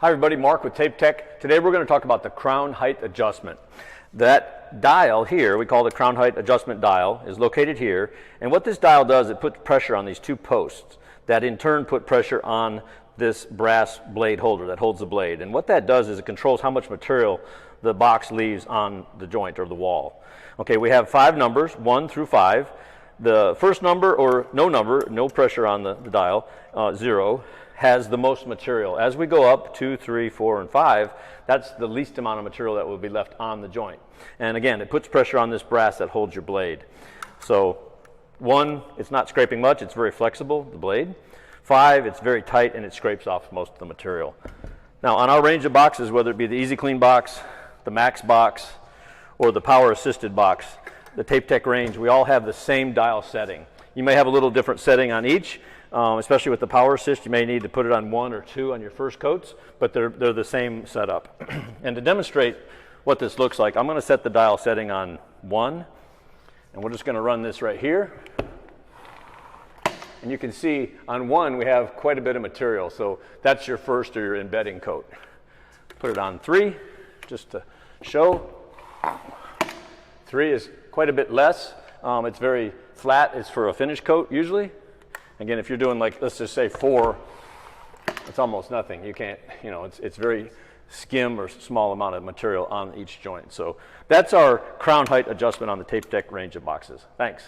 Hi everybody, Mark with TapeTech. Today we're going to talk about the crown height adjustment. That dial here, we call the crown height adjustment dial, is located here. And what this dial does, it puts pressure on these two posts that in turn put pressure on this brass blade holder that holds the blade. And what that does is it controls how much material the box leaves on the joint or the wall. Okay, we have 5 numbers, 1 through 5. The first number, or no pressure on the dial, 0, has the most material. As we go up, 2, 3, 4, and 5, that's the least amount of material that will be left on the joint. And again, it puts pressure on this brass that holds your blade. So 1, it's not scraping much, it's very flexible, the blade. 5, it's very tight and it scrapes off most of the material. Now on our range of boxes, whether it be the Easy Clean box, the Max box, or the Power Assisted box, the TapeTech range, we all have the same dial setting. You may have a little different setting on each. Especially with the Power Assist, you may need to put it on 1 or 2 on your first coats, but they're the same setup. And to demonstrate what this looks like, I'm going to set the dial setting on 1, and we're just going to run this right here. And you can see on 1 we have quite a bit of material, so that's your first or your embedding coat. Put it on 3, just to show. 3 is quite a bit less. It's very flat. It's for a finish coat usually. Again, if you're doing like, let's just say 4, it's almost nothing. You can't, it's very skim or small amount of material on each joint. So that's our crown height adjustment on the TapeTech range of boxes. Thanks.